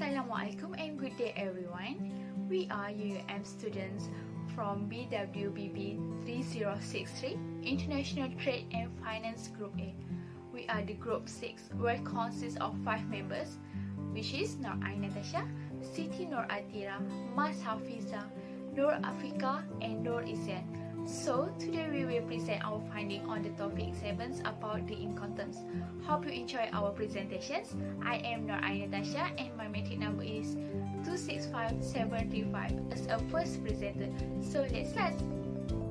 Assalamualaikum and good day everyone. We are UUM students from BWBB3063 International Trade and Finance Group A. We are the Group 6 where it consists of 5 members, which is Nur Natasha, Siti Nur Atira, Mas Hafiza, Nur Afrika and Nur Isian. So today we will present our finding on the topic 7 about the Incoterms. Hope you enjoy our presentations. I am Nur Natasha and my metric number is 265735 as a first presenter. So let's start.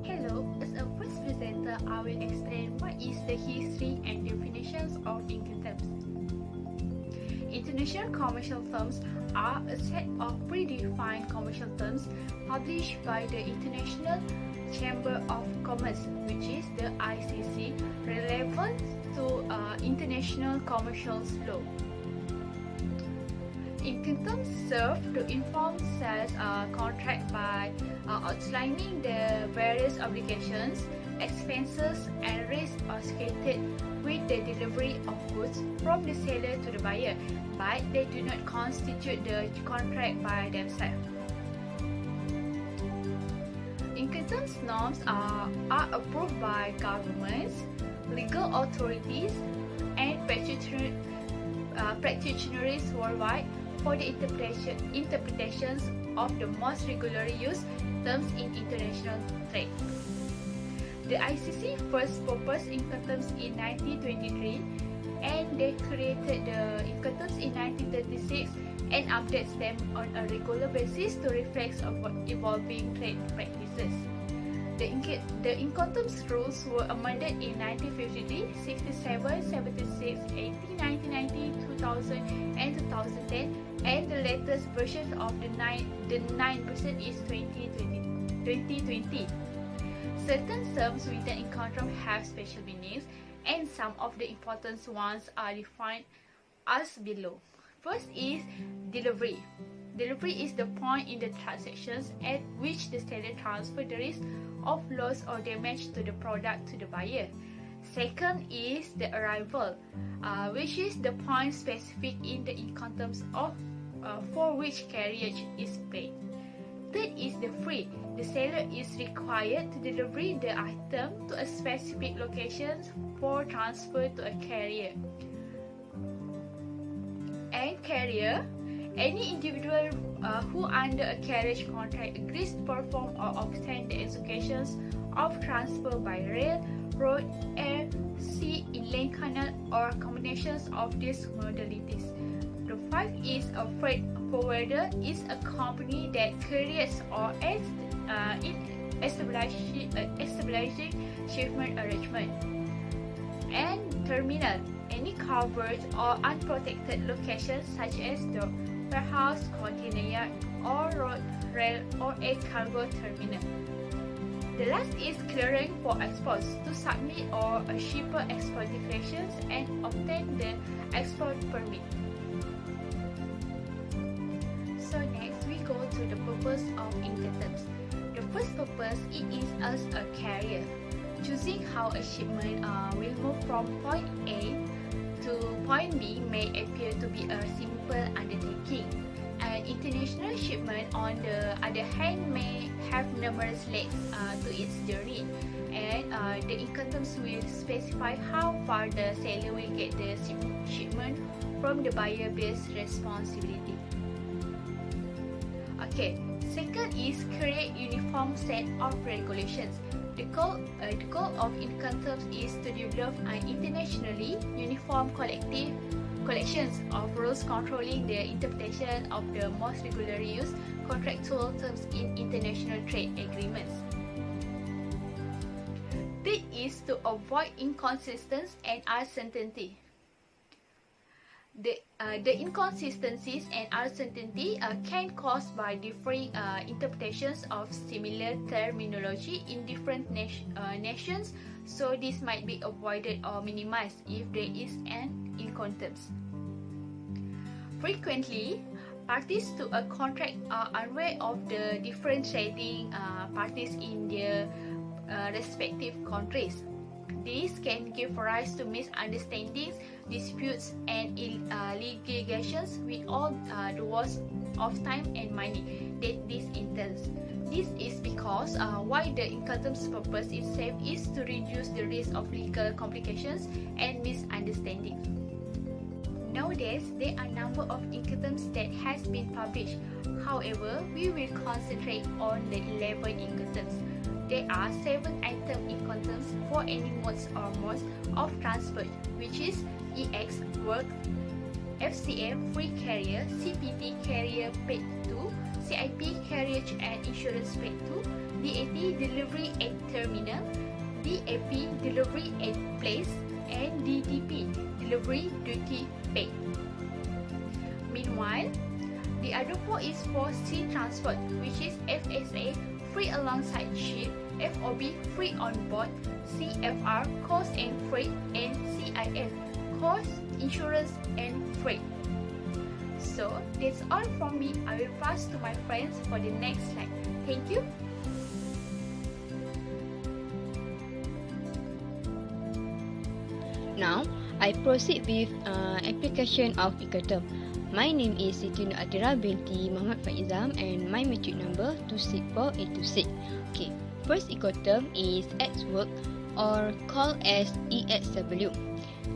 Hello, as a first presenter, I will explain what is the history and definitions of Incoterms. International commercial terms are a set of predefined commercial terms published by the International Chamber of Commerce, which is the ICC, relevant to international commercial law. Incoterms serve to inform sales contract by outlining the various obligations, expenses, and risks associated with the delivery of goods from the seller to the buyer, but they do not constitute the contract by themselves. Incoterms norms are approved by governments, legal authorities, and practitioners worldwide for the interpretations of the most regularly used terms in international trade. The ICC first proposed Incoterms in 1923, and they created the Incoterms in 1936 and updates them on a regular basis to reflect evolving trade practices. The Incoterms rules were amended in 1953, 67, 76, 80, 1990, 2000, and 2010, and the latest version of the 9% is 2020. Certain terms within Incoterms have special meanings, and some of the important ones are defined as below. First is delivery. Delivery is the point in the transactions at which the seller transfers the risk of loss or damage to the product to the buyer. Second is the arrival, which is the point specific in the Incoterms of for which carriage is paid. Third is the free. The seller is required to deliver the item to a specific location for transfer to a carrier. And carrier, any individual who under a carriage contract agrees to perform or obtain the executions of transfer by rail, road, air, sea, inland canal, or combinations of these modalities. The 5 is a freight forwarder is a company that carries or aids in establishing shipment arrangement. And terminal, any covered or unprotected locations such as the warehouse, container yard, or road, rail, or a cargo terminal. The last is clearing for exports to submit or a shipper export declarations and obtain the export permit. So next we go to the purpose of Incoterms. The first purpose, it is as a carrier. Choosing how a shipment will move from point A to point B may appear to be a simple undertaking. An international shipment, on the other hand, may have numerous legs to its journey, and the Incoterms will specify how far the seller will get the shipment from the buyer-based responsibility. Okay, second is create uniform set of regulations. The goal of Incoterms is to develop an internationally uniform collections of rules controlling the interpretation of the most regularly used contractual terms in international trade agreements. This is to avoid inconsistency and uncertainty. The inconsistencies and uncertainty can caused by differing interpretations of similar terminology in different nations, so this might be avoided or minimized if there is an Incoterms. Frequently, parties to a contract are unaware of the different trading parties in their respective countries. This can give rise to misunderstandings disputes and litigations with all the waste of time and money that this entails. This is because why the Incoterms purpose itself is to reduce the risk of legal complications and misunderstandings. Nowadays, there are a number of Incoterms that has been published. However, we will concentrate on the 11 Incoterms. There are 7 item Incoterms for any modes or modes of transport, which is EX work, FCM free carrier, CPT carrier paid to, CIP carriage and insurance paid to, DAT delivery at terminal, DAP delivery at place, and DDP delivery duty paid. Meanwhile, the other 4 is for sea transport, which is FSA free alongside ship, FOB free on board, CFR cost and freight, and CIF cost, insurance and freight. So that's all from me. I will pass to my friends for the next slide. Thank you. Now, I proceed with application of Incoterm. My name is Siti Nur Atira binti Muhammad Faizam and my matric number 264826. Okay, first Incoterm is X work or called as EXW.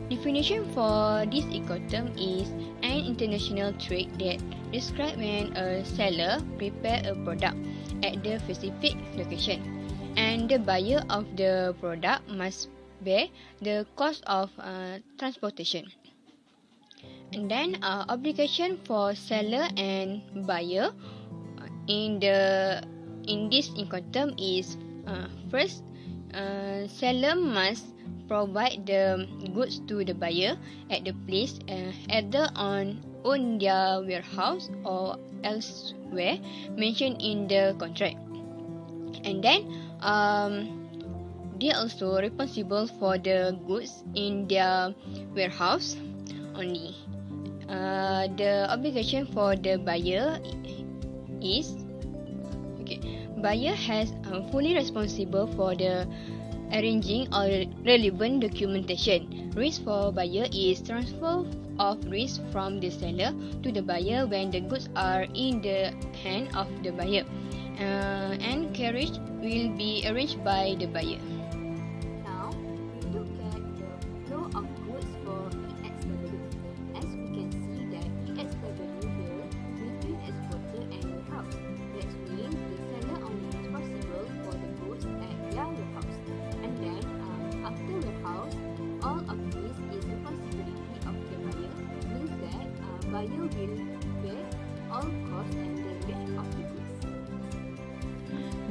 Definition for this Incoterm is an international trade that describes when a seller prepare a product at the specific location and the buyer of the product must bear the cost of transportation. And then obligation for seller and buyer in this Incoterm is first, seller must provide the goods to the buyer at the place either on their warehouse or elsewhere mentioned in the contract. And then they are also responsible for the goods in their warehouse only. The obligation for the buyer is buyer has fully responsible for the arranging or relevant documentation. Risk for buyer is transfer of risk from the seller to the buyer when the goods are in the hand of the buyer, and carriage will be arranged by the buyer. Now, we look at the flow of goods for EXW. As we can see that EXW here between exporter and warehouse. That means the seller only responsible for the goods at their warehouse. And then, after warehouse, all of this is responsibility of the buyer. Means that buyer will bear all costs and the rate of the goods.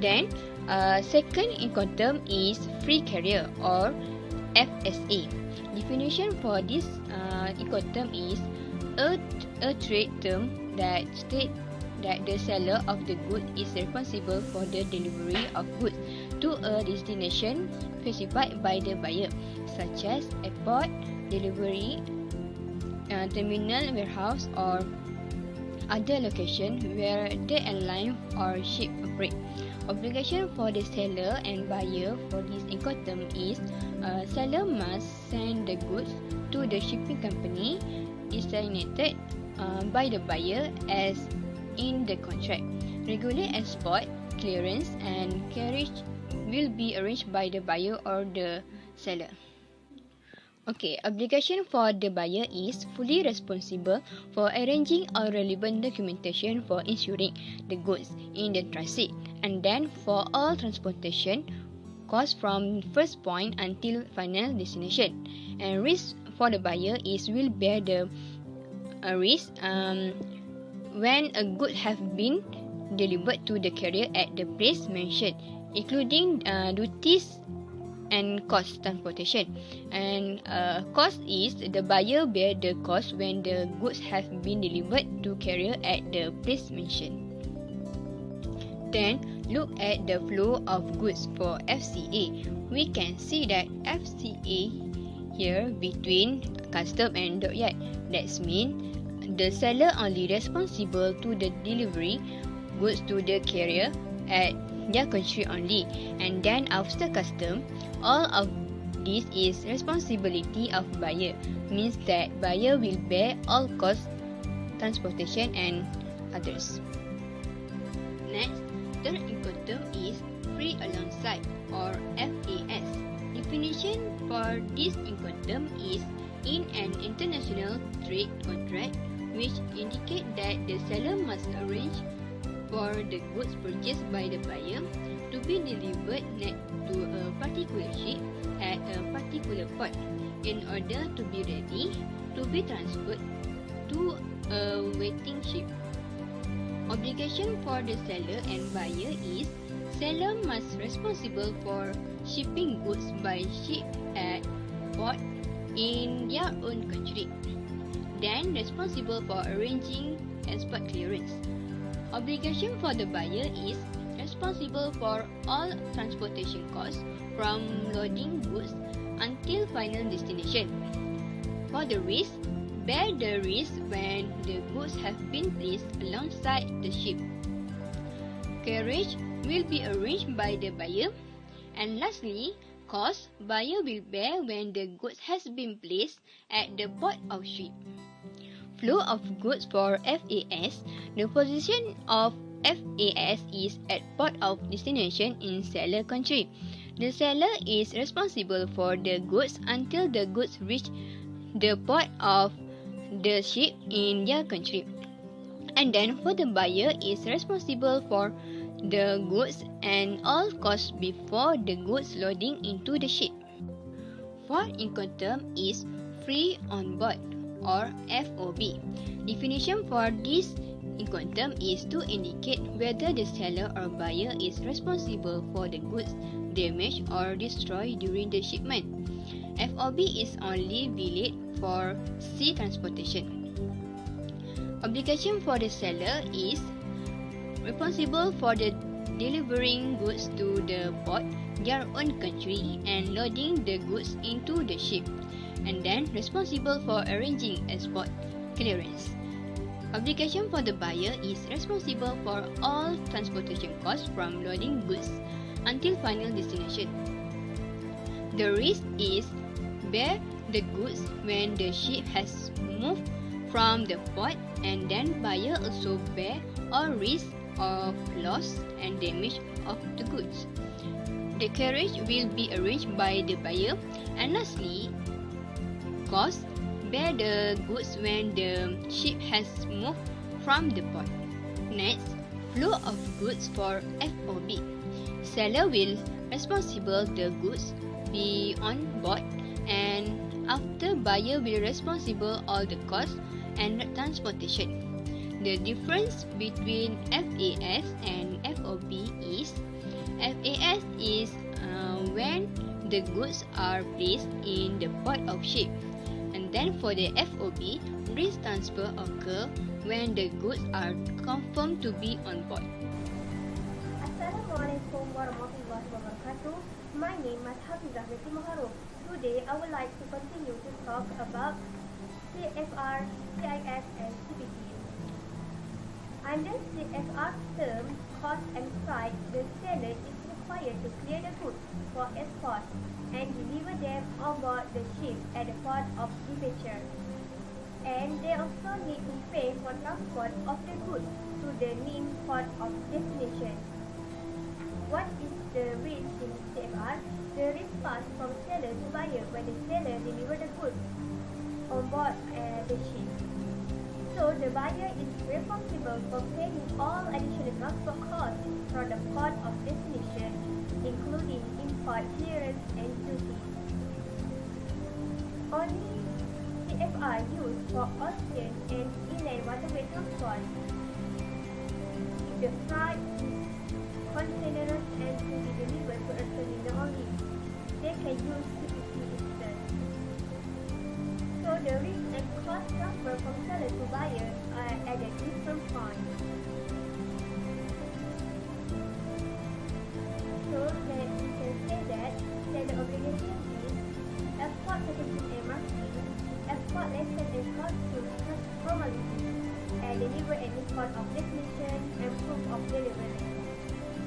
Then, second Incoterm is free carrier or FSA. Definition for this Incoterm is a trade term that states that the seller of the good is responsible for the delivery of goods to a destination specified by the buyer, such as airport, delivery, terminal, warehouse, or other location where the airline or ship operate. Obligation for the seller and buyer for this Incoterm is seller must send the goods to the shipping company designated by the buyer as in the contract. Regular export, clearance and carriage will be arranged by the buyer or the seller. Okay, obligation for the buyer is fully responsible for arranging all relevant documentation for ensuring the goods in the transit, and then for all transportation costs from first point until final destination. And risk for the buyer is will bear the risk when a good have been delivered to the carrier at the place mentioned, including duties and cost transportation. And cost is the buyer bear the cost when the goods have been delivered to carrier at the place mentioned. Then look at the flow of goods for FCA. We can see that FCA here between custom and dockyard. That means the seller only responsible to the delivery goods to the carrier at their country only, and then after custom, all of this is responsibility of buyer, means that buyer will bear all costs, transportation and others. Next, third Incoterm is free alongside or FAS. Definition for this Incoterm is in an international trade contract which indicate that the seller must arrange for the goods purchased by the buyer to be delivered to a particular ship at a particular port in order to be ready to be transferred to a waiting ship. Obligation for the seller and buyer is seller must responsible for shipping goods by ship at port in their own country. Then responsible for arranging export clearance. Obligation for the buyer is responsible for all transportation costs from loading goods until final destination. For the risk, bear the risk when the goods have been placed alongside the ship. Carriage will be arranged by the buyer. And lastly, cost buyer will bear when the goods has been placed at the port of ship. Flow of goods for FAS. The position of FAS is at port of destination in seller country. The seller is responsible for the goods until the goods reach the port of the ship in their country. And then for the buyer is responsible for the goods and all costs before the goods loading into the ship. Fourth Incoterm is free on board or FOB. Definition for this Incoterm is to indicate whether the seller or buyer is responsible for the goods damaged or destroyed during the shipment. FOB is only valid for sea transportation. Obligation for the seller is responsible for the delivering goods to the port, their own country, and loading the goods into the ship, and then responsible for arranging export clearance. Obligation for the buyer is responsible for all transportation costs from loading goods until final destination. The risk is bear the goods when the ship has moved from the port, and then buyer also bear all risk of loss and damage of the goods. The carriage will be arranged by the buyer. And lastly, cost bear the goods when the ship has moved from the port. Next, flow of goods for FOB. Seller will responsible the goods be on board, and after buyer will responsible all the costs and transportation. The difference between FAS and FOB is FAS is when the goods are placed in the port of ship, and then for the FOB, risk transfer occur when the goods are confirmed to be on board. Assalamualaikum warahmatullahi wabarakatuh. My name is Hafizah Zaki Maharum. Today I would like to continue to talk about CFR, CIF and CPT. Under CFR term, cost and price, the seller is required to clear the goods for export and deliver them on board the ship at the port of departure. And they also need to pay for transport of the goods to the main port of destination. What is the risk in CFR? The risk passed from seller to buyer when the seller delivers the goods on board the ship. So the buyer is responsible for paying all additional transport costs from the port of destination, including import clearance and duty. Only CFR used for ocean and inland waterway transport. The freight is containers and to be delivered to a terminal only. They can use CPT instead. So the risk and cost transfer from seller to buyer are at a different point. So that we can say that seller obligation is export certificate MRC, export license and costume formality, and deliver at the port of destination and proof of delivery.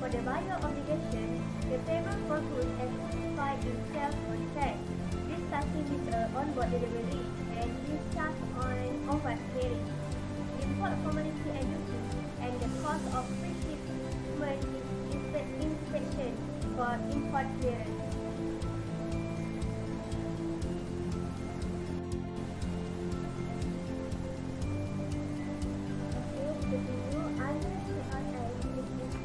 For For the buyer obligation, the payment for goods as specified in sales contract. This starting with onboard delivery and is charged on onward carriage, import formality and duty, and the cost of free shipment inspection for import clearance.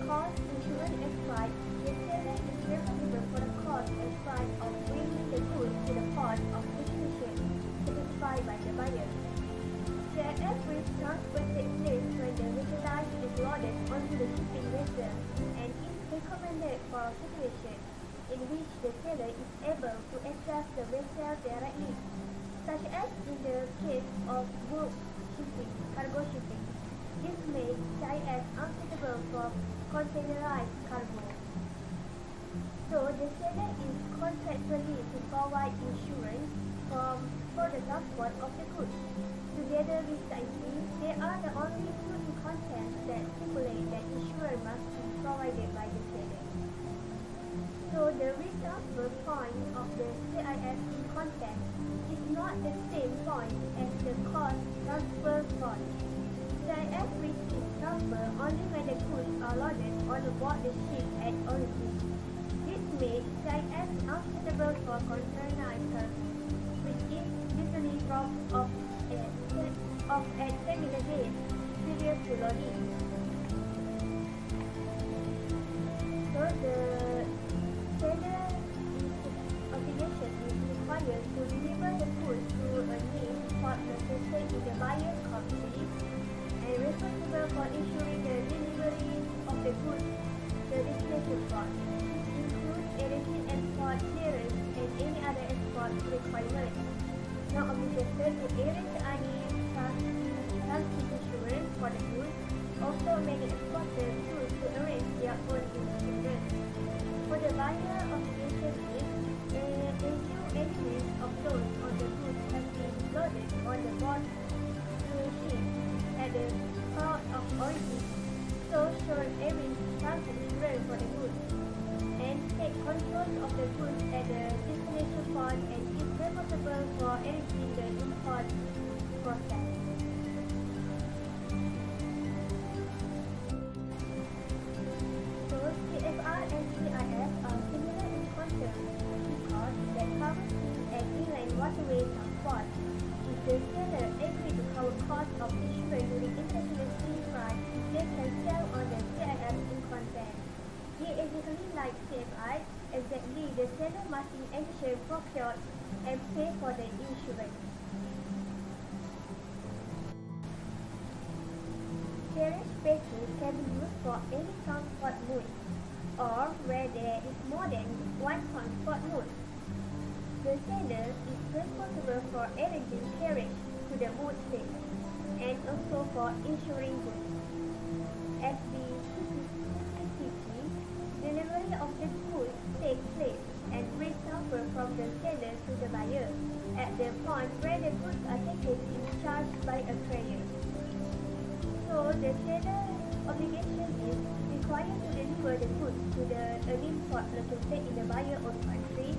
Cost insurance expired, the seller is responsible for the cost expired of bringing the goods to the port of destination specified by the buyer. CIF risk transfer takes place when the merchandise is loaded onto the shipping vessel and is recommended for a situation in which the seller is able to access the vessel directly, such as in the case of bulk shipping, cargo shipping. This makes CIF unsuitable for containerized cargo. So the seller is contractually to provide insurance for the transport of the goods. Together with CIP, they are the only two Incoterms that stipulate that insurance must be provided by the seller. So the risk transfer point of the CIF Incoterm is not the same point as the cost transfer point. CIF risk is transferred only when the goods are loaded on board the ship at origin. This makes CIF unsuitable for containerized cargo, which is usually dropped off at terminal days previous to loading. So the seller obligation is required to deliver the goods to a named port located in the buyer's country and responsible for ensuring the delivery of the goods to the destination port, includes arranging export clearance and any other export requirements. Not obligated to arrange any transit insurance for the goods. Also, many exporters choose to arrange their own insurance. For the buyer obligation is ensure any risk of loss on the goods has been loaded on the board to ship at the port of origin, so should arrange transit insurance for the goods, and take control of the goods at the destination port and is responsible for arranging the import process. So CFR and CIF are similar in concept because they cover sea and inland waterway transport. If the seller agrees to cover cost of insurance during international sea freight, they can sell on the CIF in concept. Here exactly like CFI, exactly the seller must in addition procure and pay for the insurance. Carriage spaces can be used for any transport mode or where there is more than one transport mode. The seller is responsible for arranging carriage to the mode space and also for insuring goods. As the CPT, delivery of the goods takes place and risk transfer from the seller to the buyer at the point where the goods are taken in charge by a carrier. So the seller obligation is required to deliver the goods to the earning port located in the buyer own country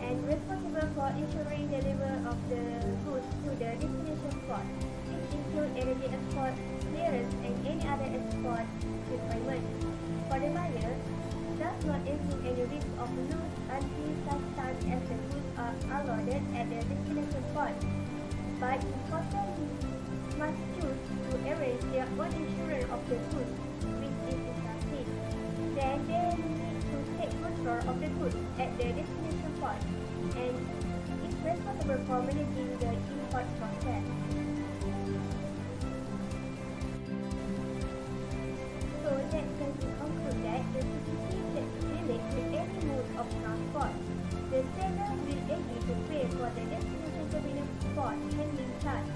and responsible for ensuring delivery of the goods to the destination port. This includes arranging export clearance and any other export requirements. For the buyer, does not assume any risk of loss until such time as the goods are unloaded at the destination port. But importers must choose to arrange their own insurance of the goods, which is expensive. Then they need to take control of the goods at the destination port and is responsible for managing the import process. So that can conclude that the CPT can relate to any mode of transport. The seller will agree to pay for the destination terminal port handling charge.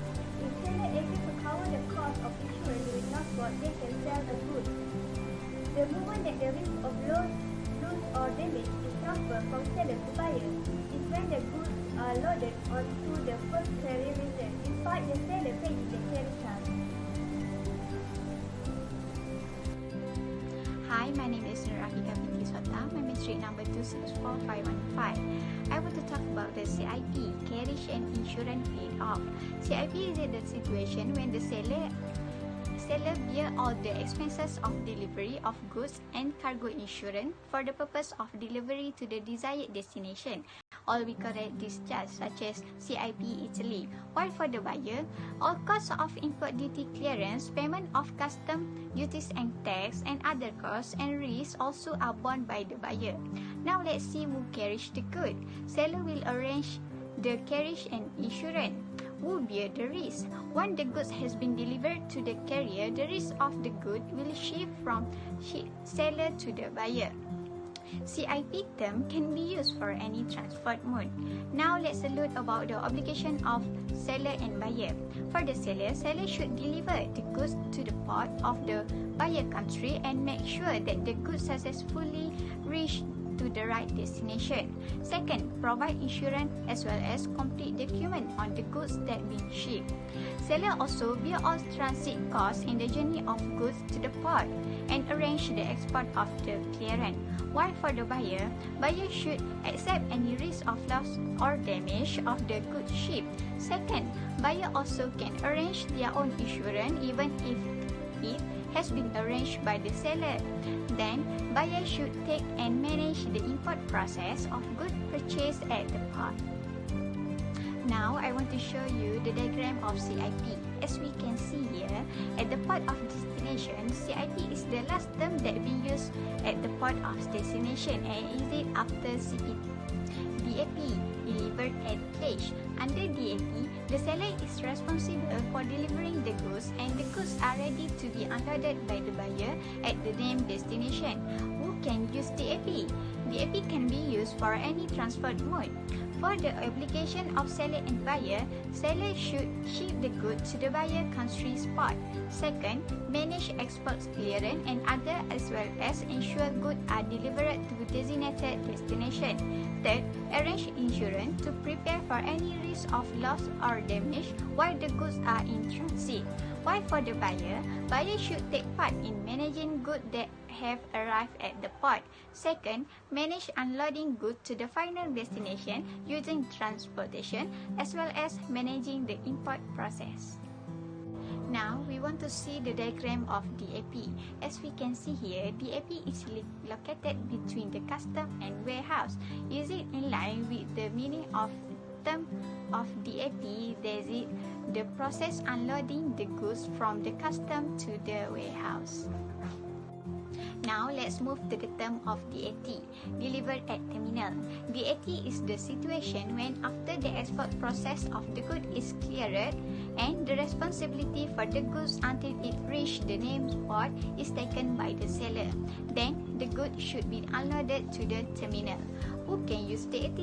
If seller agrees to cover the cost of insurance during transport, they can sell a good. The moment that the risk of loss or damage is transferred from seller to buyer is when the goods are loaded onto the first carrier vessel, despite the seller paying the carriage charge. Hi Hi, my name is Nurafika Binti Sota. My matric number 264515. I want to talk about the CIP, carriage and insurance paid-off. CIP is the situation when the seller bear all the expenses of delivery of goods and cargo insurance for the purpose of delivery to the desired destination. All we correct discharge such as CIP Italy. While for the buyer, all costs of import duty clearance, payment of custom duties and tax, and other costs and risks also are borne by the buyer. Now let's see who carries the good. Seller will arrange the carriage and insurance. Who bear the risk? When the goods has been delivered to the carrier, the risk of the good will shift from seller to the buyer. CIP term can be used for any transport mode. Now let's look about the obligation of seller and buyer. For the seller should deliver the goods to the port of the buyer country and make sure that the goods successfully reach to the right destination. Second, provide insurance as well as complete document on the goods that been shipped. Seller also bear all transit costs in the journey of goods to the port and arrange the export of the clearance. While for the buyer should accept any risk of loss or damage of the goods shipped. Second, buyer also can arrange their own insurance even if it has been arranged by the seller. Then, buyer should take and manage the import process of goods purchased at the port. Now, I want to show you the diagram of CIP. As we can see here, at the port of destination, CIP is the last term that we use at the port of destination and is it after CPT. DAP, delivered at place. Under DAP, the seller is responsible for delivering the goods and the goods are ready to be unloaded by the buyer at the named destination. Who can use DAP? DAP can be used for any transport mode. For the obligation of seller and buyer, seller should ship the goods to the buyer country's port. Second, manage export clearance and other as well as ensure goods are delivered to designated destination. Third, arrange insurance to prepare for any risk of loss or damage while the goods are in transit. While for the buyer should take part in managing goods that have arrived at the port. Second, manage unloading goods to the final destination using transportation as well as managing the import process. Now, we want to see the diagram of DAP. As we can see here, DAP is located between the custom and warehouse. Is it in line with the meaning of term of DAP? That is the process unloading the goods from the custom to the warehouse. Now, let's move to the term of DAT, delivered at terminal. DAT is the situation when after the export process of the good is cleared and the responsibility for the goods until it reach the named port is taken by the seller. Then, the goods should be unloaded to the terminal. Who can use DAT?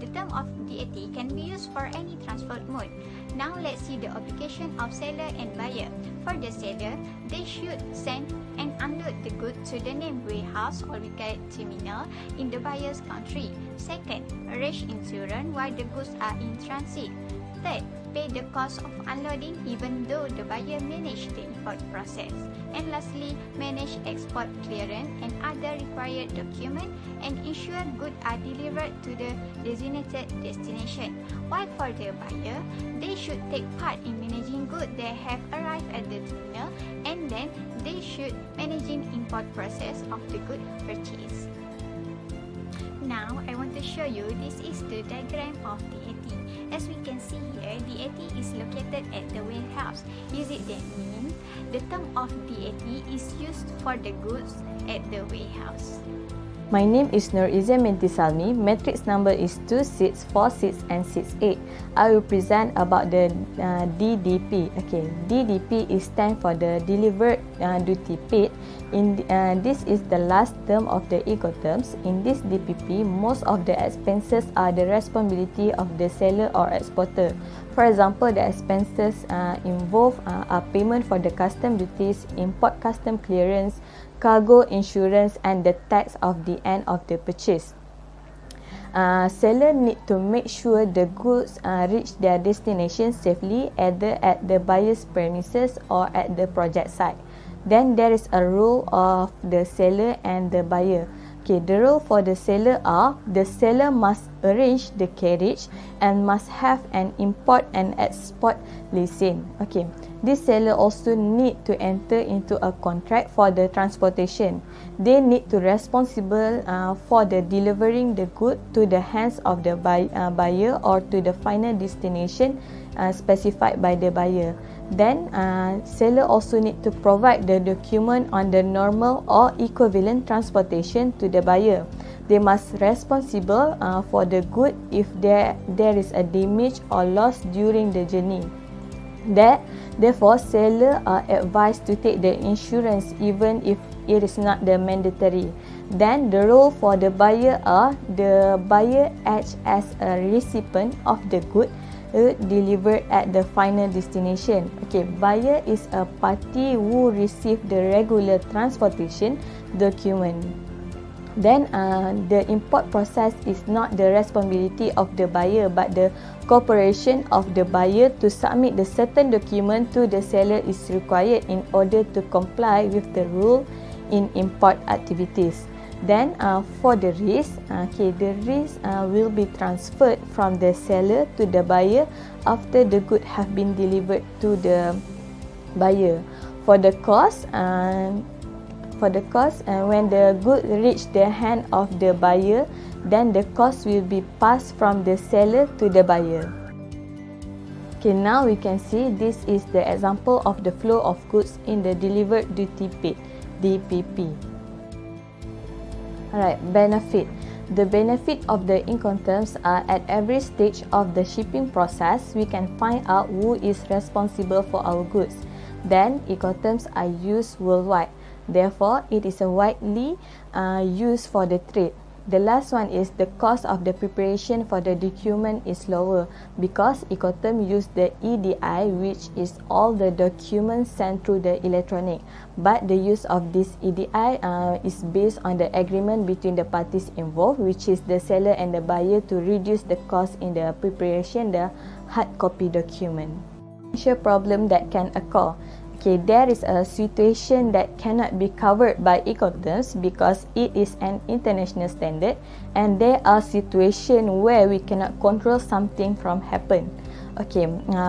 The term of DAT can be used for any transport mode. Now, let's see the obligation of seller and buyer. For the seller, they should send and unload the goods to the named warehouse or we call it terminal in the buyer's country. Second, arrange insurance while the goods are in transit. Third, pay the cost of unloading even though the buyer managed the import process. And lastly, manage export clearance and other required documents and ensure goods are delivered to the designated destination. While for the buyer, they should take part in managing goods that have arrived at the terminal and then they should managing import process of the good purchase. Now, I want to show you this is the diagram of DAT. As we can see here, DAT is located at the warehouse. Is it that means the term of DAT is used for the goods at the warehouse? My name is Nur Izam binti Salmi. Matrix number is 2646 and 68. I will present about the DDP. Okay, DDP is stand for the delivered duty paid. This is the last term of the Incoterms. In this DPP, most of the expenses are the responsibility of the seller or exporter. For example, the expenses involve are payment for the custom duties, import custom clearance, cargo insurance and the tax of the end of the purchase. Seller need to make sure the goods reach their destination safely either at the buyer's premises or at the project site. Then there is a role of the seller and the buyer. Okay, the role for the seller are the seller must arrange the carriage and must have an import and export license. Okay, this seller also need to enter into a contract for the transportation. They need to responsible for the delivering the good to the hands of the buyer or to the final destination specified by the buyer. Then seller also need to provide the document on the normal or equivalent transportation to the buyer. They must responsible for the good if there is a damage or loss during the journey. Therefore, seller are advised to take the insurance even if it is not the mandatory. Then the role for the buyer are the buyer acts as a recipient of the good delivered at the final destination. Okay, buyer is a party who receive the regular transportation document. Then the import process is not the responsibility of the buyer but the cooperation of the buyer to submit the certain document to the seller is required in order to comply with the rule in import activities. Then for the risk, the risk will be transferred from the seller to the buyer after the good have been delivered to the buyer. For the cost, when the good reach the hand of the buyer, then the cost will be passed from the seller to the buyer. Okay, now we can see this is the example of the flow of goods in the delivered duty paid (DPP). Alright, benefit. The benefit of the Incoterms are at every stage of the shipping process, we can find out who is responsible for our goods. Then, Incoterms are used worldwide. Therefore, it is a widely used for the trade. The last one is the cost of the preparation for the document is lower because Incoterms use the EDI, which is all the documents sent through the electronic. But the use of this EDI is based on the agreement between the parties involved, which is the seller and the buyer, to reduce the cost in the preparation the hard copy document. Potential problem that can occur. Okay, there is a situation that cannot be covered by Incoterms because it is an international standard, and there are situations where we cannot control something from happen. Okay,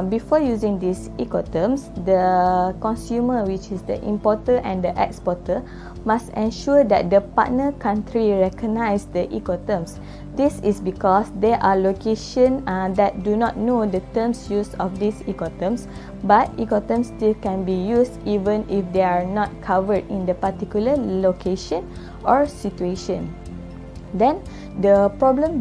before using this Incoterms, the consumer, which is the importer and the exporter, must ensure that the partner country recognize the Incoterms. This is because there are locations that do not know the terms used of these Incoterms, but Incoterms still can be used even if they are not covered in the particular location or situation. Then, the problem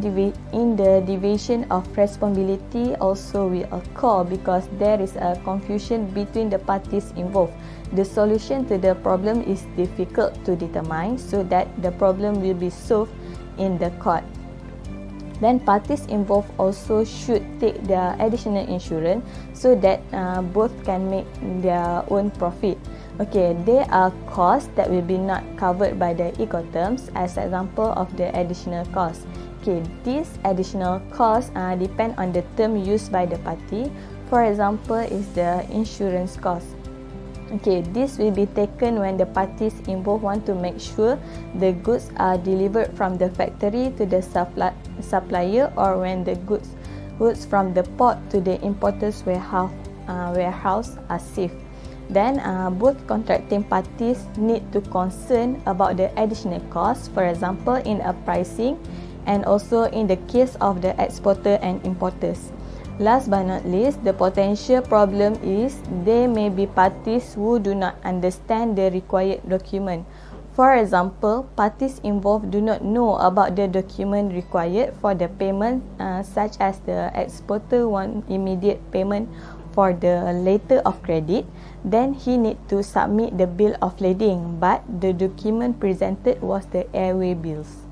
in the division of responsibility also will occur because there is a confusion between the parties involved. The solution to the problem is difficult to determine, so that the problem will be solved in the court. Then parties involved also should take their additional insurance so that both can make their own profit. Okay, there are costs that will be not covered by the Incoterms as example of the additional cost. Okay, these additional costs depend on the term used by the party. For example, is the insurance cost. Okay, this will be taken when the parties involved want to make sure the goods are delivered from the factory to the supplier, or when the goods from the port to the importer's warehouse are safe. Then, both contracting parties need to concern about the additional cost, for example, in a pricing and also in the case of the exporter and importers. Last but not least, the potential problem is there may be parties who do not understand the required document. For example, parties involved do not know about the document required for the payment, such as the exporter want immediate payment for the letter of credit. Then he need to submit the bill of lading, but the document presented was the airway bills.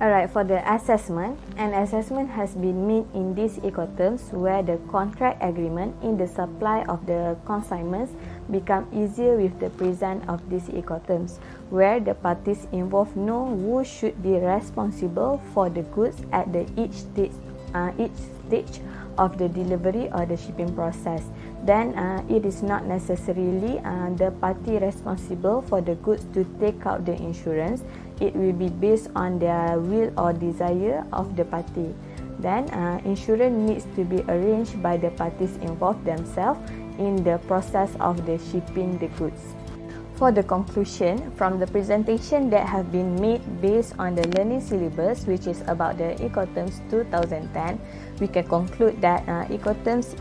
Alright, for the assessment, an assessment has been made in these Incoterms where the contract agreement in the supply of the consignments become easier with the presence of these Incoterms, where the parties involved know who should be responsible for the goods at each stage of the delivery or the shipping process. Then it is not necessarily the party responsible for the goods to take out the insurance. It will be based on their will or desire of the party. Then insurance needs to be arranged by the parties involved themselves in the process of the shipping the goods. For the conclusion, from the presentation that have been made based on the learning syllabus, which is about the Incoterms 2010, we can conclude that Incoterms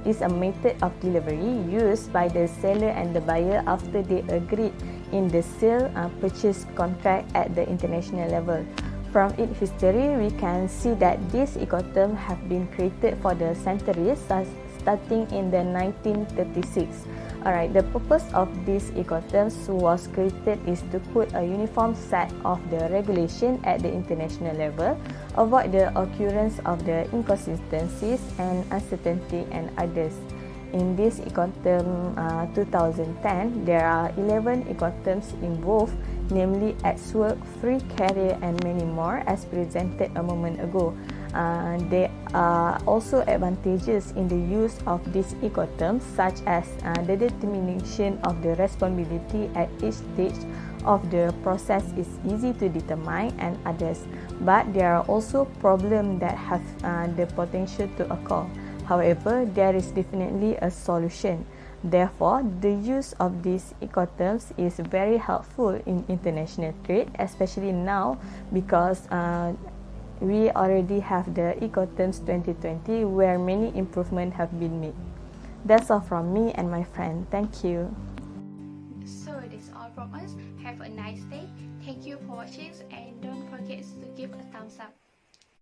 is a method of delivery used by the seller and the buyer after they agreed in the sale purchase contract at the international level. From its history, we can see that these Incoterms have been created for the centuries, starting in the 1936. Alright, the purpose of these Incoterms was created is to put a uniform set of the regulation at the international level, avoid the occurrence of the inconsistencies and uncertainty and others. In this Incoterm 2010, there are 11 Incoterms involved, namely ex-work, free carrier and many more as presented a moment ago. There are also advantages in the use of these Incoterms, such as the determination of the responsibility at each stage of the process is easy to determine and others, but there are also problems that have the potential to occur. However, there is definitely a solution. Therefore, the use of these Incoterms is very helpful in international trade, especially now because we already have the Incoterms 2020 where many improvements have been made. That's all from me and my friend. Thank you. So that's all from us. Have a nice day. Thank you for watching and don't forget to give a thumbs up.